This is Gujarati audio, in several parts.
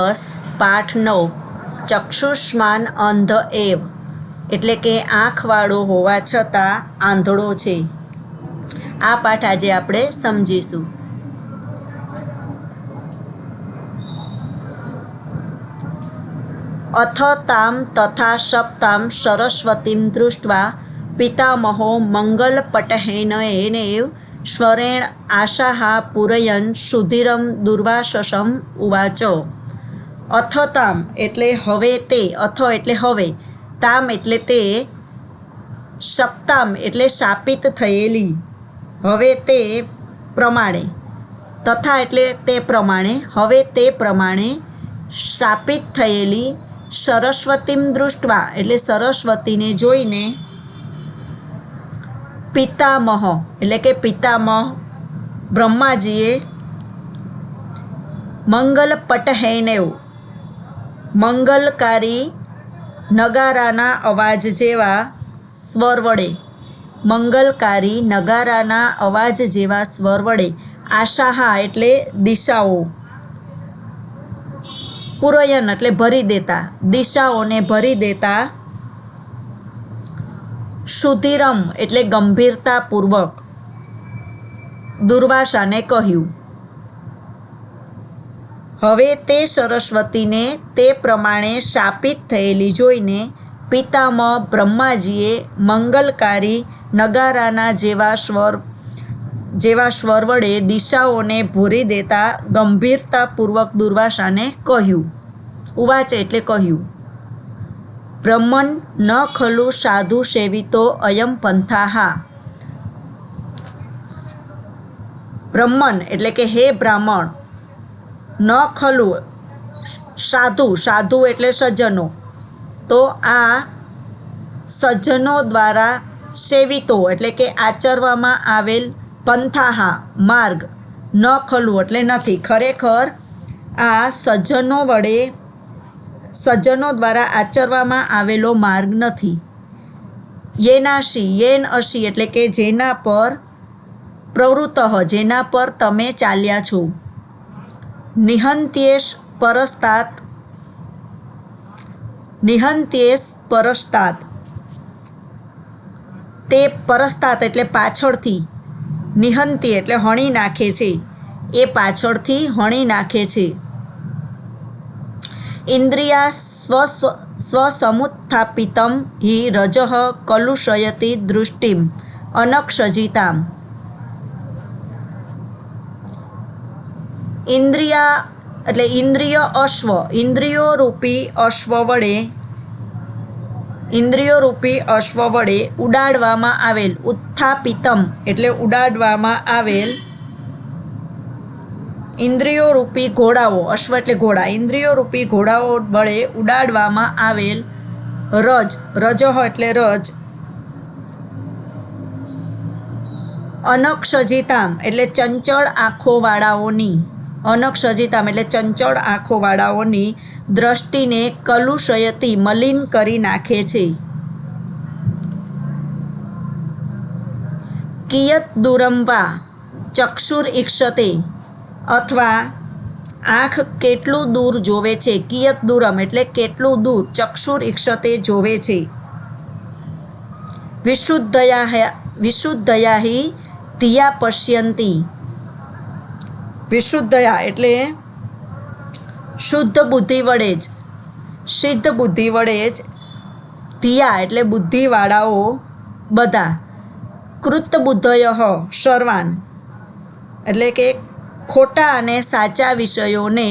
10 પાઠ 9 ચક્ષુષ્માન અંધ એવ એટલે કે આંખવાળો હોવા છતાં આંધળો છે. આ પાઠ આજે આપણે સમજીશું. અથ તામ તથા સપ્તામ સરસ્વતીમ દૃષ્ટ્વા પિતામહો મંગલપટહેનૈવ સ્વરેણ આશાહા પૂરયન સુધીરમ દુર્વાસસમ ઉવાચ. અથ તામ એટલે હવે તે, અથ એટલે હવે, તામ એટલે તે, સપ્તામ એટલે શાપિત થયેલી, હવે તે પ્રમાણે, તથા એટલે તે પ્રમાણે, હવે તે પ્રમાણે શાપિત થયેલી, સરસ્વતીમ દૃષ્ટ્વા એટલે સરસ્વતીને જોઈને, પિતામહ એટલે કે પિતામહ બ્રહ્માજીએ મંગલપટહેનૈવ મંગલકારી નગારાના અવાજ જેવા સ્વર વડે, મંગલકારી નગારાના અવાજ જેવા સ્વર વડે, આશાહા એટલે દિશાઓ, પૂરયન એટલે ભરી દેતા, દિશાઓને ભરી દેતા, સુધીરમ એટલે ગંભીરતાપૂર્વક દુર્વાસાને કહ્યું. હવે તે સરસ્વતીને તે પ્રમાણે શાપિત થયેલી જોઈને પિતામહ બ્રહ્માજીએ મંગલકારી નગારાના જેવા સ્વર વડે દિશાઓને ભરી દેતા ગંભીરતાપૂર્વક દુર્વાસાને કહ્યું. ઉવાચ એટલે કહ્યું. બ્રહ્મન ન ખલુ સાધુ સેવિતો અયમ પંથાહા. બ્રહ્મન એટલે કે હે બ્રાહ્મણ, ન ખલુ સાધુ, સાધુ એટલે સજ્જનો, તો આ સજ્જનો દ્વારા સેવિતો એટલે કે આચરવામાં આવેલ પંથાહા માર્ગ, ન ખલુ એટલે નથી, ખરેખર આ સજ્જનો દ્વારા આચરવામાં આવેલો માર્ગ નથી. યેનાશી, યેન અશી એટલે કે જેના પર, પ્રવૃત્ત જેના પર તમે ચાલ્યા છો. નિહંત્યેશ પરસ્તાત, નિહંત્યેશ પરસ્તાત, તે પરસ્તાત એટલે પાછળથી, નિહંત્ય એટલે હણી નાખે છે, એ પાછળથી હણી નાખે છે. ઇન્દ્રિયા સ્વસમુત્થાપિતમ હિ રજઃ કલુષયતિ દૃષ્ટિમ અનક્ષજિતામ. ઇન્દ્રિયા એટલે ઇન્દ્રિય અશ્વ, ઇન્દ્રિયોરૂપી અશ્વ વડે ઉડાડવામાં આવેલ, ઉત્થાપિતમ એટલે ઉડાડવામાં આવેલ, ઇન્દ્રિયોરૂપી ઘોડાઓ, અશ્વ એટલે ઘોડા, ઇન્દ્રિયોરૂપી ઘોડાઓ વડે ઉડાડવામાં આવેલ રજઃ એટલે રજ, અનક્ષજિતામ એટલે ચંચળ આંખોવાળાઓની, અનક્ષજિતામ એટલે ચંચળ આંખોવાળાઓની દ્રષ્ટિને કલુષયતિ મલિન કરી નાખે છે. કિયત દૂરમ વા ચક્ષુર ઈક્ષતે અથવા આંખ કેટલું દૂર જોવે છે, કિયત દૂરમ એટલે કેટલું દૂર, ચક્ષુર ઈક્ષતે જોવે છે. વિશુદ્ધયા હિ ધિયા પશ્યંતી, વિશુદ્ધયા એટલે શુદ્ધ બુદ્ધિ વડે જ, સિદ્ધ બુદ્ધિ વડે જ, ધિયા એટલે બુદ્ધિવાળાઓ બધા, કૃતબુદ્ધયઃ સર્વાન એટલે કે ખોટા અને સાચા વિષયોને,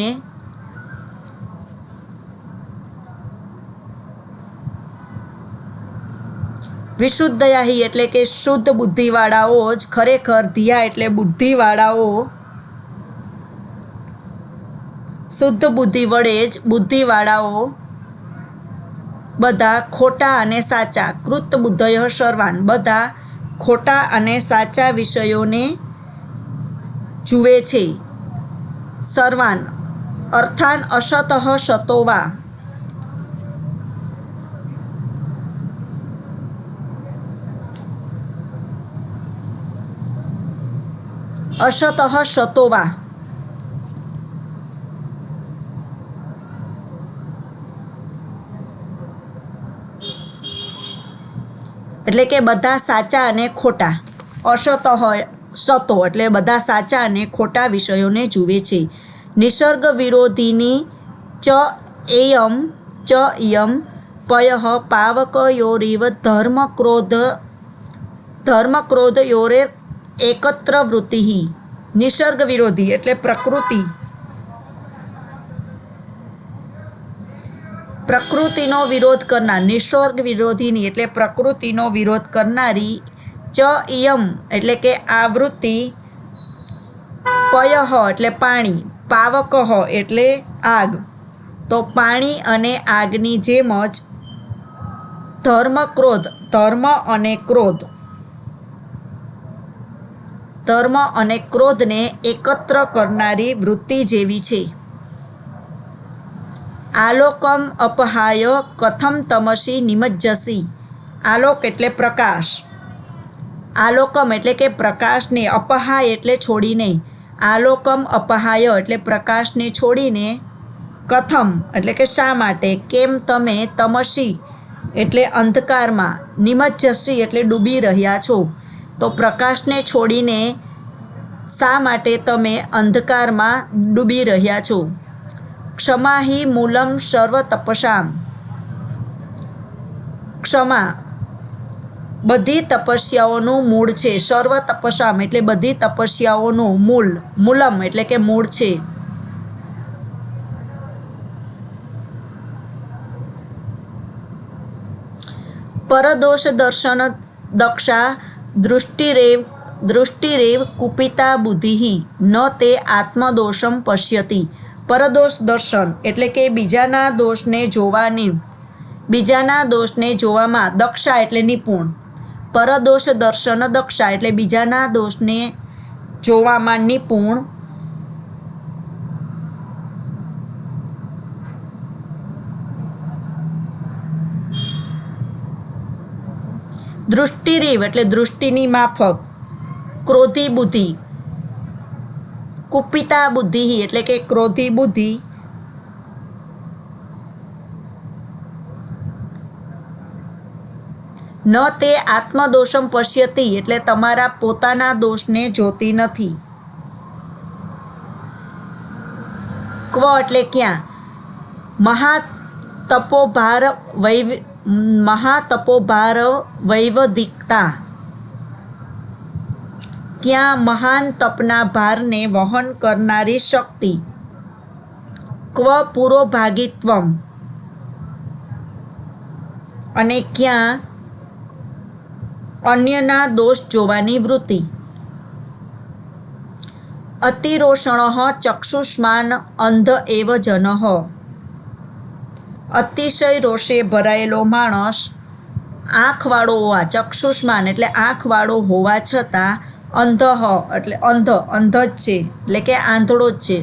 વિશુદ્ધયા એટલે કે શુદ્ધ બુદ્ધિવાળાઓ જ, ખરેખર ધિયા એટલે બુદ્ધિવાળાઓ, શુદ્ધ બુદ્ધિ વડે જ બુદ્ધિવાળાઓ બધા ખોટા અને સાચા, કૃતબુદ્ધયઃ સર્વાન બધા ખોટા અને સાચા વિષયોને જુએ છે. સર્વાન અર્થાન અસતઃ સતો વા, અસતઃ સતો વા એટલે કે બધા સાચા અને ખોટા. અસતો હોય સતો એટલે બધા સાચા અને ખોટા વિષયોને જુએ છે. નિસર્ગ વિરોધીની ચ ઇયમ પયઃ પાવકયોરીવ ધર્મક્રોધયોરે એકત્ર વૃત્તિ. નિસર્ગ વિરોધી એટલે પ્રકૃતિનો વિરોધ કરનાર. નિસર્ગ વિરોધીની એટલે પ્રકૃતિનો વિરોધ કરનારી. ચ ઇયમ એટલે કે આ વૃત્તિ. પયઃ એટલે પાણી. પાવકઃ એટલે આગ. તો પાણી અને આગની જેમ જ ધર્મ અને ક્રોધને એકત્ર કરનારી વૃત્તિ જેવી છે. આલોકમ અપહાય કથમ તમસી નિમજ્જસી. આલોક એટલે પ્રકાશ. આલોકમ એટલે કે પ્રકાશને, અપહાય એટલે છોડીને. આલોકમ અપહાય એટલે પ્રકાશને છોડીને. કથમ એટલે કે શા માટે, કેમ તમે, તમસી એટલે અંધકારમાં, નિમજ્જસી એટલે ડૂબી રહ્યા છો. તો પ્રકાશને છોડીને શા માટે તમે અંધકારમાં ડૂબી રહ્યા છો. ક્ષમા હિ મૂલમ સર્વ તપસામ. ક્ષમા બધી તપસ્યાઓનું મૂળ છે. સર્વ તપસામ એટલે બધી તપસ્યાઓનું મૂલમ એટલે કે મૂળ છે. પરદોષ દર્શન દક્ષા દૃષ્ટિરેવ કુપિતા બુદ્ધિ ન તે આત્મદોષમ પશ્યતિ. પરદોષ દર્શન એટલે કે બીજાના દોષને જોવામાં દક્ષા એટલે નિપુણ. પરદોષ દર્શન દક્ષા એટલે બીજાના દોષને જોવામાં નિપુણ. દૃષ્ટિરેવ એટલે દૃષ્ટિની માફક. ક્રોધી બુદ્ધિ. કુપિતા બુદ્ધિ એટલે કે ક્રોધી બુદ્ધિ. ન તે આત્મદોષમ પશ્યતિ એટલે તમારા પોતાના દોષને જોતી નથી. ક્વ એટલે ક્યાં. મહાતપોભાર વૈવધિકતા. ક્યાં મહાન તપના ભારને વહન કરનારી શક્તિ. ક્વ પુરોભાગિત્વમ અને ક્યાં અન્યના દોષ જોવાની વૃત્તિ. અતિરોષણ ચક્ષુષ્માન અંધ એવ જનઃ. અતિશય રોષે ભરાયેલો માણસ આંખવાળો હોવા, ચક્ષુષ્માન એટલે આંખવાળો હોવા છતાં અંધ એટલે અંધ જ છે એટલે કે આંધળો જ છે.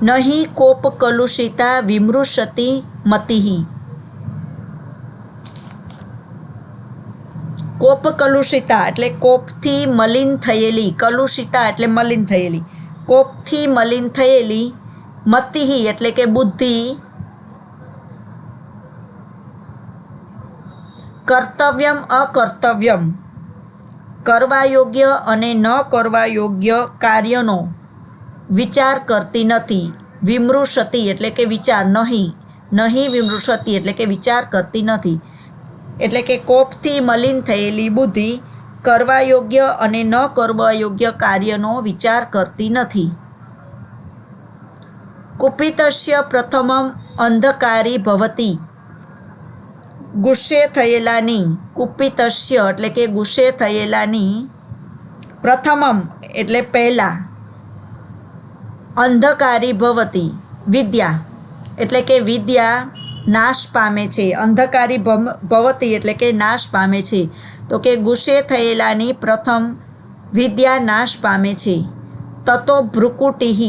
નહીં કોપ કલુષિતા વિમૃશતિ મતિઃ. કોપ કલુષિતા એટલે કોપથી મલિન થયેલી. કલુષિતા એટલે મલિન થયેલી. કોપથી મલિન થયેલી. મતિઃ એટલે કે બુદ્ધિ. કર્તવ્યમ અકર્તવ્યમ કરવા યોગ્ય અને ન કરવા યોગ્ય કાર્યનો વિચાર કરતી નથી. વિમૃશતિ એટલે કે વિચાર. નહીં વિમૃશતિ એટલે કે વિચાર કરતી નથી. એટલે કે કોપથી મલિન થયેલી બુદ્ધિ કરવા યોગ્ય અને ન કરવા યોગ્ય કાર્યનો વિચાર કરતી નથી. કુપિતસ્ય પ્રથમમ અંધકારી ભવતી. ગુસ્સે થયેલાની. કુપિતસ્ય એટલે કે ગુસ્સે થયેલાની. પ્રથમમ એટલે પહેલાં. અંધકારી ભવતી વિદ્યા એટલે કે વિદ્યા નાશ પામે છે. અંધકારી ભવતી એટલે કે નાશ પામે છે. તો કે ગુસ્સે થયેલાની પ્રથમ વિદ્યા નાશ પામે છે. તતો ભ્રુકુટિઃ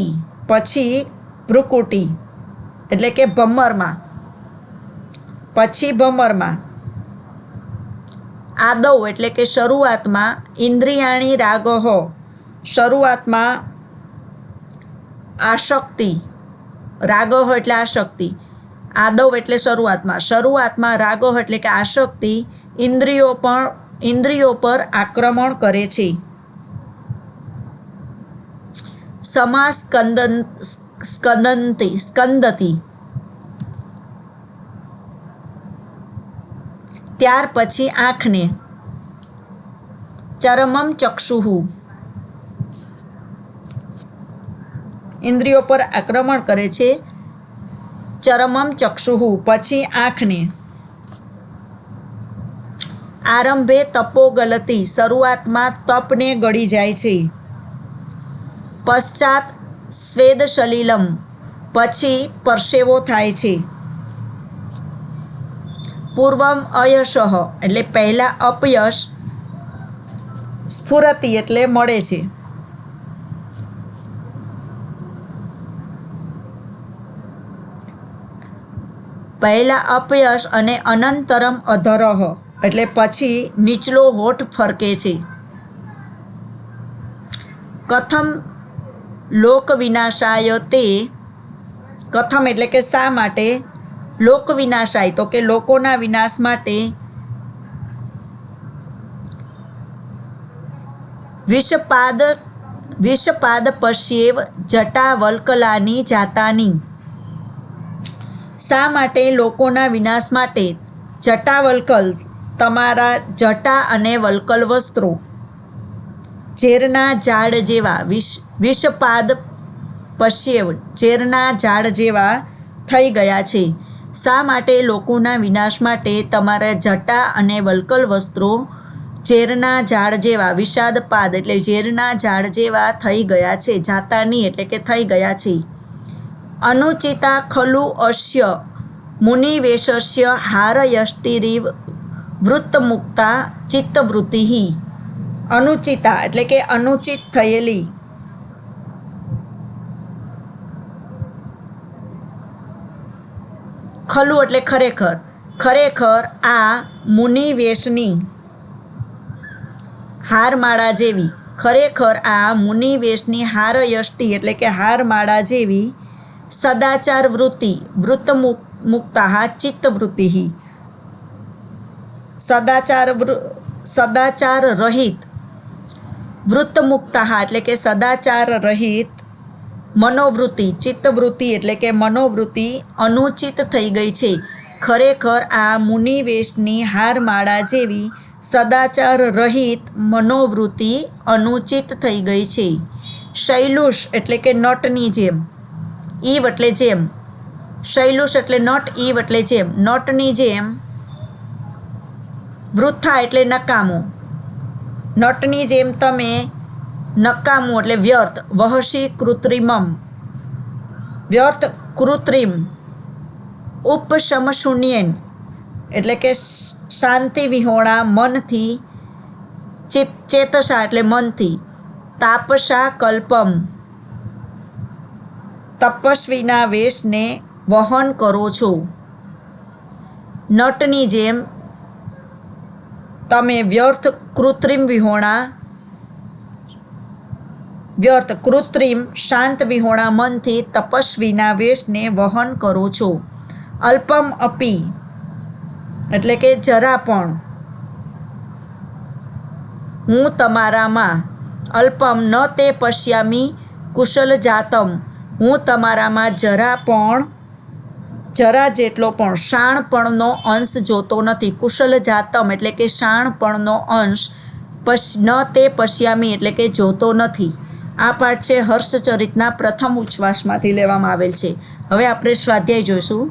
પછી ભ્રુકુટી એટલે કે ભમરમાં. પછી ભમરમાં. આદૌ એટલે કે શરૂઆતમાં. ઇન્દ્રિયાણી રાગઃ શરૂઆતમાં આસક્તિ રાગહ એટલે આસક્તિ, આદવ એટલે શરૂઆતમાં રાગહ એટલે કે આસક્તિ ઇન્દ્રિયો પર આક્રમણ કરે છે. સમા સ્કંદતી ત્યાર પછી આંખને. ચરમમ ચક્ષુઃ ઇન્દ્રિયો પર આક્રમણ કરે છે. ચરમમ ચક્ષુઃ પછી આંખને. આરંભે તપોગલતી શરૂઆતમાં તપને ગળી જાય છે. પશ્ચાત સ્વેદસલિલમ પછી પરસેવો થાય છે. પૂર્વમ અયશઃ એટલે પહેલાં અપયશ, સ્ફુરતિ એટલે મળે છે. પહેલાં અપયશ અને અનંતરમ અધરહ એટલે પછી નીચલો હોઠ ફરકે છે. કથમ લોક વિનાશાય તે, કથમ એટલે કે શા માટે, લોક વિનાશાય તો કે લોકોના વિનાશ માટે, વિષપાદ પશ્યેવ જટાવલ્કલાની જાતાની, શા માટે લોકોના વિનાશ માટે જટાવલ્કલ તમારા જટા અને વલ્કલ વસ્ત્રો ઝેરના ઝાડ જેવા, વિષપાદ પશ્યેવ ઝેરના ઝાડ જેવા થઈ ગયા છે. શા માટે લોકોના વિનાશ માટે તમારા જટા અને વલ્કલ વસ્ત્રો ઝેરના ઝાડ જેવા, વિષાદપાદ એટલે ઝેરના ઝાડ જેવા થઈ ગયા છે. જાતાની એટલે કે થઈ ગયા છે. અનુચિતા ખલુ અસ્ય મુનિવેશસ્ય હારયષ્ટિરીવ વૃત્તમુક્તા ચિત્તવૃત્તિ. અનુચિતા એટલે કે અનુચિત થયેલી, ખલુ એટલે ખરેખર આ મુનિવેશની હારમાળા જેવી, ખરેખર આ મુનિવેશની હારયષ્ટિ એટલે કે હારમાળા જેવી સદાચાર વૃત્તિ, વૃત્તમુક્તા ચિત્તવૃત્તિ, સદાચાર રહિત, વૃત્તમુક્તા એટલે કે સદાચાર રહિત મનોવૃત્તિ, ચિત્તવૃત્તિ એટલે કે મનોવૃત્તિ અનુચિત થઈ ગઈ છે. ખરેખર આ મુનિવેશની હારમાળા જેવી સદાચાર રહિત મનોવૃત્તિ અનુચિત થઈ ગઈ છે. શૈલુષ એટલે કે નટની જેમ, ઈવ એટલે જેમ, શૈલુષ એટલે નટ, ઈવ એટલે જેમ, નટની જેમ. વૃથા એટલે નકામું, નટની જેમ તમે નકામું એટલે વ્યર્થ. વહશી કૃત્રિમમ વ્યર્થ, કૃત્રિમ. ઉપશમશૂન્યેન એટલે કે શાંતિ વિહોણા મનથી, ચેતસા એટલે મનથી. તાપસા કલ્પમ તપસ્વીના વેશને વહન કરો છો. નટની જેમ તમે વ્યર્થ, કૃત્રિમ વિહોણા, વ્યર્થ કૃત્રિમ શાંત વિહોણા મનથી તપસ્વીના વેશને વહન કરો છો. અલ્પમ અપી એટલે કે જરા પણ. હું તમારામાં, અલ્પમ ન તે પશ્યામી કુશલ જાતમ હું તમારામાં જરા જેટલો પણ શાણપણનો અંશ જોતો નથી. કુશલ જાતમ એટલે કે શાણપણનો અંશ, ન તે પશ્યામી એટલે કે જોતો નથી. આ પાઠ છે હર્ષચરિતના પ્રથમ ઉચ્છ્વાસમાંથી લેવામાં આવેલ છે. હવે આપણે સ્વાધ્યાય જોઈશું.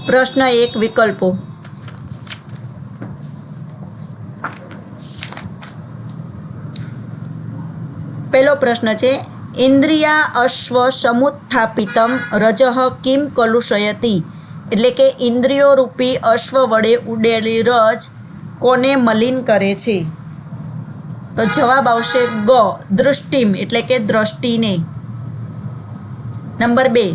પ્રશ્ન 1 વિકલ્પો. પહેલો પ્રશ્ન છે ઇન્દ્રિયા અશ્વ સમુત્થાપિતમ રજઃ કિમ કલુષયતિ, એટલે કે ઇન્દ્રિયો રૂપી અશ્વ વડે ઉડેલી રજ કોને મલિન કરે છે? તો જવાબ આવશે ગ, દૃષ્ટિમ એટલે કે દ્રષ્ટિને. નંબર 2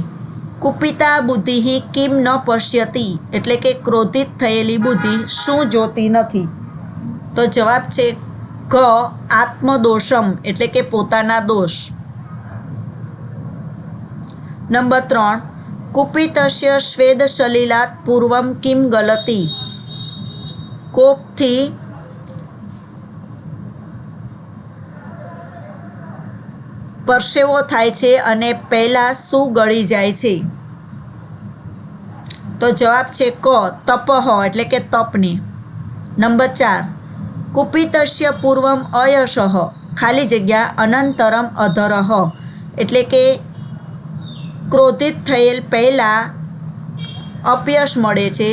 કુપિતા બુદ્ધિ કિમ ન પશ્યતી એટલે કે ક્રોધિત થયેલી બુદ્ધિ શું જોતી નથી? તો જવાબ છે ક આત્મદોષમ એટલે કે પોતાના દોષ. Number 3, કુપિતસ્ય સ્વેદ સલિલાત પૂર્વમ Kim ગલતી. કોપથી પરસેવો થાય છે અને પહેલાં શું ગળી જાય છે? તો જવાબ છે ક તપઃ એટલે કે તપને. નંબર 4, કુપિતસ્ય પૂર્વમ અયશઃ ખાલી જગ્યા અનંતરમ અધરઃ એટલે કે ક્રોધિત થયેલ પહેલાં અપયશ મળે છે.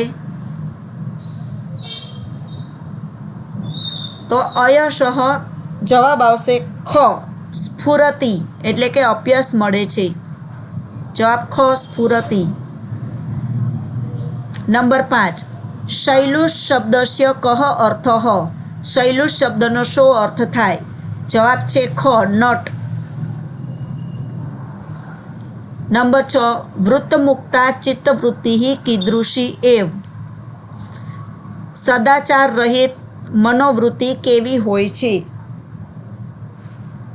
તો અયશઃ જવાબ આવશે ખ સ્ફુરતિ એટલે કે અપયશ મળે છે. જવાબ ખ સ્ફુરતિ. નંબર 5, શૈલુષ શબ્દસ્ય કહ અર્થ? શૈલુષ શબ્દનો શો અર્થ થાય? જવાબ છે ખ નટ. નંબર 6, વૃત્તમુક્તા ચિત્તવૃત્તિ કીદૃશી એવ. સદાચાર રહિત મનોવૃત્તિ કેવી હોય છે?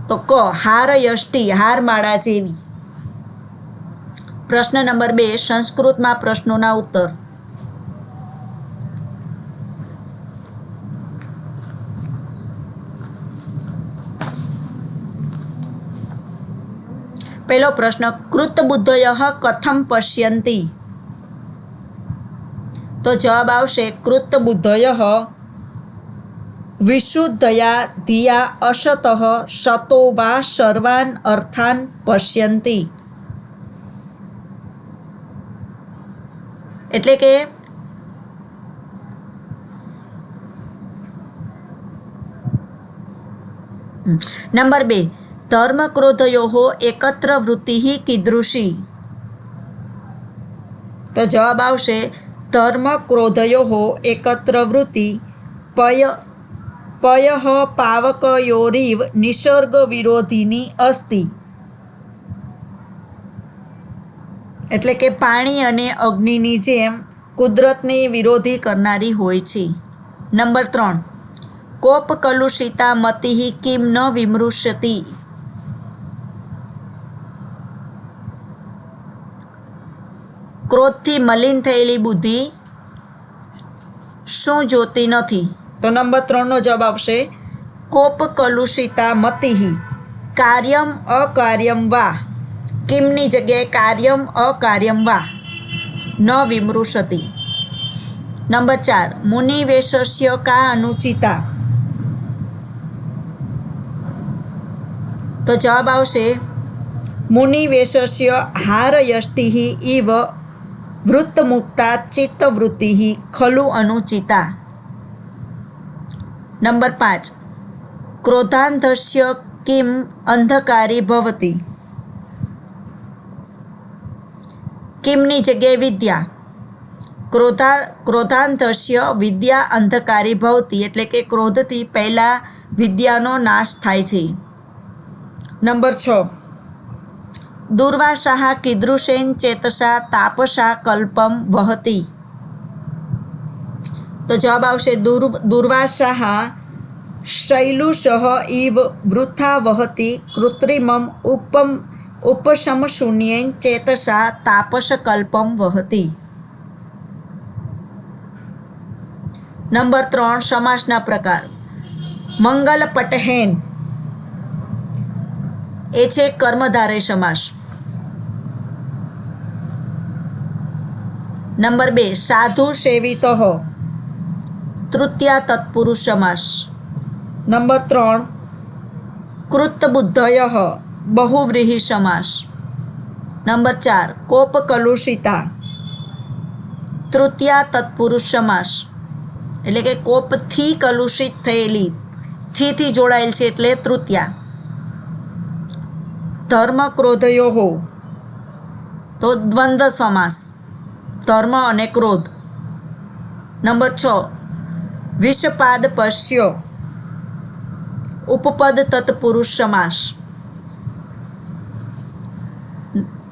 તો ક હારયષ્ટિ હારમાળા જેવી. પ્રશ્ન નંબર 2, સંસ્કૃતમાં પ્રશ્નોના ઉત્તર. પહેલો પ્રશ્ન, કૃતબુદ્ધયઃ કથમ પશ્યન્તિ. તો જવાબ આવશે કૃતબુદ્ધયઃ વિશુદ્ધયા ધિયા અશતઃ શતો વા સર્વાન અર્થાન પશ્યન્તિ. એટલે કે નંબર 2, ધર્મ ક્રોધયો એકત્ર વૃત્તિ કીદૃશી. તો જવાબ આવશે ધર્મ ક્રોધયો એકત્ર વૃત્તિ પયઃ પાવકયોરીવ નિસર્ગ વિરોધિની અસ્તિ. એટલે કે પાણી અને અગ્નિની જેમ કુદરતની વિરોધી કરનારી હોય છે. નંબર 3, કોપ કલુષિતા મતિ કિમ ન વિમૃશ્યતિ. ક્રોધથી મલિન થયેલી બુદ્ધિ શું જોતી નથી? તો નંબર 3નો જવાબ આવશે કોપ કલુષિતા મતિ કાર્યમ અકાર્યમ વા. કિમની જગ્યાએ કાર્યમ અકાર્યમ વા ન વિમૃશતિ. નંબર 4, મુનિવેશસ્ય કા અનુચિતા. તો જવાબ આવશે મુનિવેશસ્ય હારયષ્ટિ ઇવ વૃત્તમુક્તા ચિત્તવૃત્તિ ખલુ અનુચિતા. નંબર 5, ક્રોધાંધસ્ય કિમ અંધકારી ભવતિ. કિમની જગ્યાએ વિદ્યા. ક્રોધાંધસ્ય વિદ્યા અંધકારી ભવતી એટલે કે ક્રોધથી પહેલાં વિદ્યાનો નાશ થાય છે. નંબર 6, દુર્વાસાહ કીદૃશેન ચેતસા તાપસા કલ્પમ વહતી. તો જવાબ આવશે દુર્વાસાહ શૈલુષઃ ઇવ વૃથા વહતી કૃત્રિમમ ઉપશમશૂન્યેન ચેતસા તાપસકલ્પમ વહતી. નંબર 3, સમાસના પ્રકાર. મંગલ પટહેન એ છે કર્મધારય સમાસ. નંબર 2, સાધુ સેવિતઃ તૃતીયા તત્પુરુષ સમાસ. નંબર 3, કૃતબુદ્ધયઃ બહુવ્રીહિ સમાસ. નંબર 4, કોપ કલુષિતા તૃતીયા તત્પુરુષ સમાસ એટલે કે કોપથી કલુષિત થયેલી, થી જોડાયેલ છે એટલે તૃતીયા. ધર્મ ક્રોધયો તો દ્વંદ્વ સમાસ, ધર્મ અને ક્રોધ. નંબર 6, વિષપાદ પશ્યો ઉપપદ તત્પુરુષ સમાસ.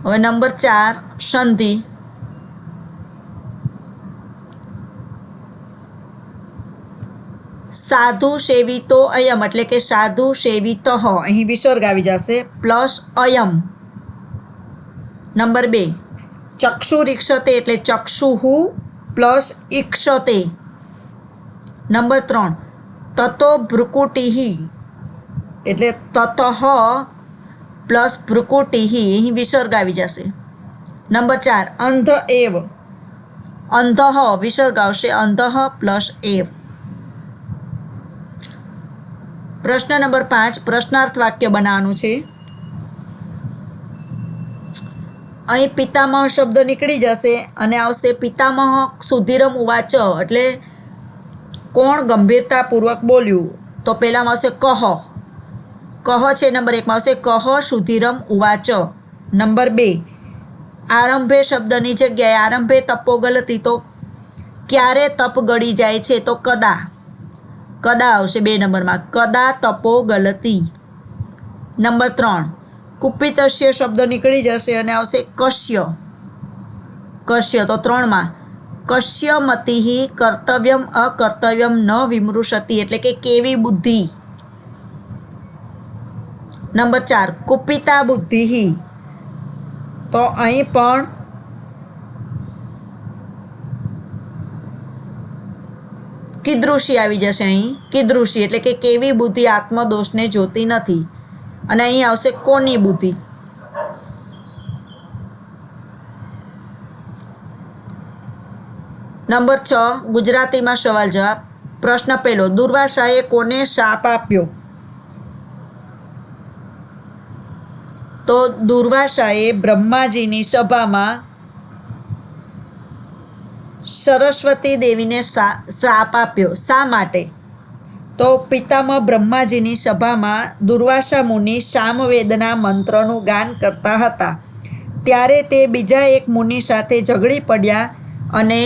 હવે નંબર 4, સંધિ, સાધુ સેવિતો અયમ એટલે કે સાધુ સેવિત, અહીં વિસર્ગ આવી જશે, પ્લસ અયમ. નંબર 2 ચક્ષુરીક્ષતે એટલે ચક્ષુહુ પ્લસ ઈક્ષતે. નંબર 3 તતો ભ્રુકુટિ એટલે તતઃ પ્લસ ભ્રુકુટિ, અહીં વિસર્ગ આવી જશે. નંબર 4 અંધ એવ, અંધ વિસર્ગ આવશે, અંધ પ્લસ એવ. પ્રશ્ન નંબર 5 પ્રશ્નાર્થ વાક્ય બનાવવાનું છે. અહીં પિતામહ શબ્દ નીકળી જશે અને આવશે પિતામહ સુધીરમ ઉવાચ એટલે કોણ ગંભીરતાપૂર્વક બોલ્યું. તો પહેલામાં આવશે કહ, કહ છે નંબર 1માં આવશે કહ સુધીરમ ઉવાચ. નંબર 2 આરંભે શબ્દની જગ્યાએ આરંભે તપો ગલતી, તો ક્યારે તપ ગળી જાય છે, તો કદા, કદા આવશે 2 નંબરમાં, કદા તપો ગલતી. નંબર 3 કુપિતસ્ય શબ્દ નીકળી જશે અને આવશે કશ્ય, કશ્ય, તો 3માં કશ્ય મતિ કર્તવ્યમ અકર્તવ્યમ ન વિમૃશતિ એટલે કે કેવી બુદ્ધિ. નંબર 4 કુપિતા બુદ્ધિ, તો અહીં પણ કીદૃશી આવી જશે, અહીં કીદૃશી એટલે કે કેવી બુદ્ધિ આત્મદોષને જોતી નથી, અને અહીં આવશે કોની બુદ્ધિ. નંબર 6 ગુજરાતીમાં સવાલ જવાબ. પ્રશ્ન પહેલો દુર્વાસાએ કોને શાપ આપ્યો, તો દુર્વાસાએ બ્રહ્માજીની સભામાં સરસ્વતી દેવીને શ્રાપ આપ્યો. શા માટે, તો પિતામહ બ્રહ્માજીની સભામાં દુર્વાસા મુનિ સામવેદના મંત્રનું ગાન કરતા હતા. ત્યારે તે બીજા એક મુનિ સાથે ઝઘડી પડ્યા અને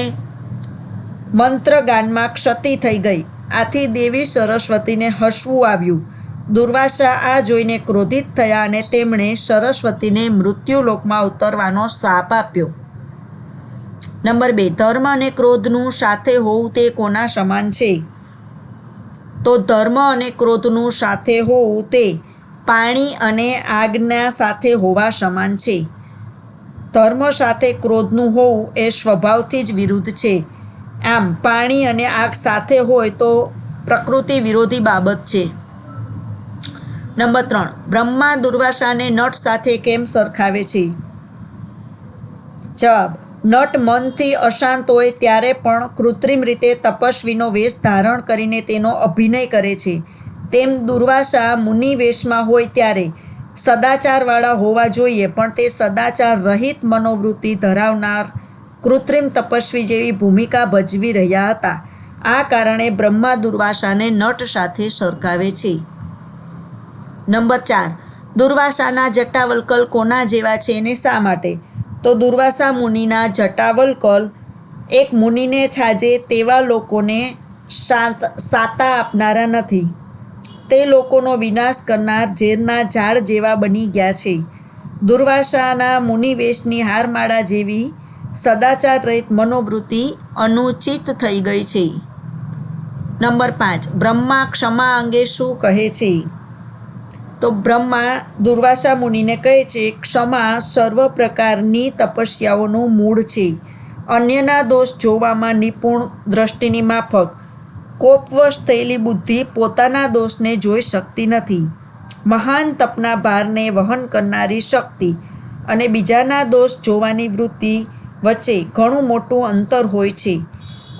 મંત્રગાનમાં ક્ષતિ થઈ ગઈ. આથી દેવી સરસ્વતીને હસવું આવ્યું. દુર્વાસા આ જોઈને ક્રોધિત થયા અને તેમણે સરસ્વતીને મૃત્યુલોકમાં ઉતરવાનો શાપ આપ્યો. નંબર 2 ધર્મ અને ક્રોધનું સાથે હોવું તે કોના સમાન છે, તો ધર્મ અને ક્રોધનું સાથે હોવું તે પાણી અને આગના સાથે હોવા સમાન છે. ધર્મ સાથે ક્રોધનું હોવું એ સ્વભાવથી જ વિરુદ્ધ છે. આમ પાણી અને આગ સાથે હોય તો પ્રકૃતિ વિરોધી બાબત છે. નંબર 3 બ્રહ્મા દુર્વાસાને નટ સાથે કેમ સરખાવે છે, જવાબ નટ મનથી અશાંત હોય ત્યારે પણ કૃત્રિમ રીતે તપસ્વીનો વેશ ધારણ કરીને તેનો અભિનય કરે છે. તેમ દુર્વાસા મુનિ વેશમાં હોય ત્યારે સદાચારવાળા હોવા જોઈએ, પણ તે સદાચાર રહિત મનોવૃત્તિ ધરાવનાર કૃત્રિમ તપસ્વી જેવી ભૂમિકા ભજવી રહ્યા હતા. આ કારણે બ્રહ્મા દુર્વાસાને નટ સાથે સરખાવે છે. નંબર 4 દુર્વાસાના જટાવલ્કલ કોના જેવા છે અને શા માટે, તો દુર્વાસા મુનિના જટાવલ્કલ એક મુનિને છાજે તેવા લોકોને સાતા આપનારા નથી. તે લોકોનો વિનાશ કરનાર ઝેરના ઝાડ જેવા બની ગયા છે. દુર્વાસાના મુનિવેશની હારમાળા જેવી સદાચાર રહિત મનોવૃત્તિ અનુચિત થઈ ગઈ છે. નંબર 5 બ્રહ્મા ક્ષમા અંગે શું કહે છે, તો બ્રહ્મા દુર્વાસા મુનિને કહે છે ક્ષમા સર્વ પ્રકારની તપસ્યાઓનું મૂળ છે. અન્યના દોષ જોવામાં નિપુણ દ્રષ્ટિની માફક કોપવશ થયેલી બુદ્ધિ પોતાના દોષને જોઈ શકતી નથી. મહાન તપના ભારને વહન કરનારી શક્તિ અને બીજાના દોષ જોવાની વૃત્તિ વચ્ચે ઘણું મોટું અંતર હોય છે.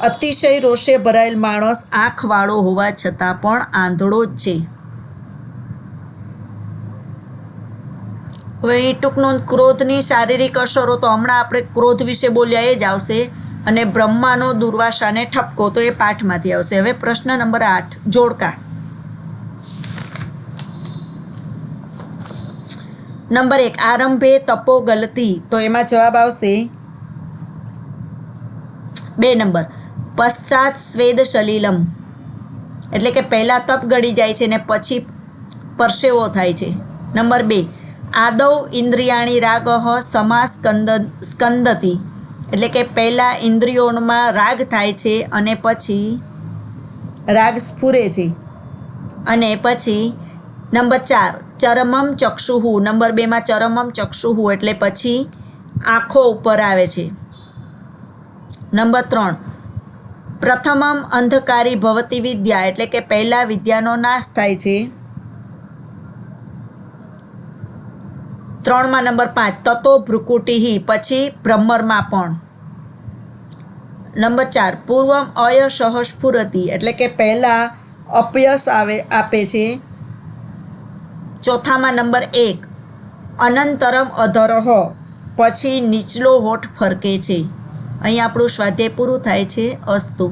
અતિશય રોષે ભરાયેલ માણસ આંખવાળો હોવા છતાં પણ આંધળો જ છે. હવે અહીં ટૂંકનું ક્રોધની શારીરિક અસરો, તો હમણાં આપણે ક્રોધ વિશે બોલ્યા એ જ આવશે, અને બ્રહ્માનો દુર્વાસાને ઠપકો તો એ પાઠમાંથી આવશે. હવે પ્રશ્ન નંબર 8 જોડકા. નંબર 1 આરંભે તપો ગલતી, તો એમાં જવાબ આવશે 2 નંબર પશ્ચાત સ્વેદ સલિલમ એટલે કે પહેલાં તપ ગળી જાય છે ને પછી પરસેવો થાય છે. નંબર 2 આદૌ ઇન્દ્રિયાણી રાગઃ સમા સ્કંદતી, એટલે કે પહેલાં ઇન્દ્રિયોમાં રાગ થાય છે અને પછી રાગ સ્ફુરે છે. અને પછી નંબર 4 ચરમમ ચક્ષુહુ, નંબર 2માં ચરમમ ચક્ષુહુ એટલે પછી આંખો ઉપર આવે છે. નંબર 3 પ્રથમમ અંધકારી ભવતી વિદ્યા, એટલે કે પહેલાં વિદ્યાનો નાશ થાય છે. 3માં નંબર 5 તતો ભ્રુકુટિ, પછી ભ્રમરમાં પણ. નંબર 4 પૂર્વમ અયશઃ સ્ફુરતી, એટલે કે પહેલાં અપયશ આપે છે. 4માં નંબર 1 અનંતરમ અધરઃ, પછી નીચલો હોઠ ફરકે છે. અહીં આપણું સ્વાધ્યાય પૂરું થાય છે. અસ્તુ.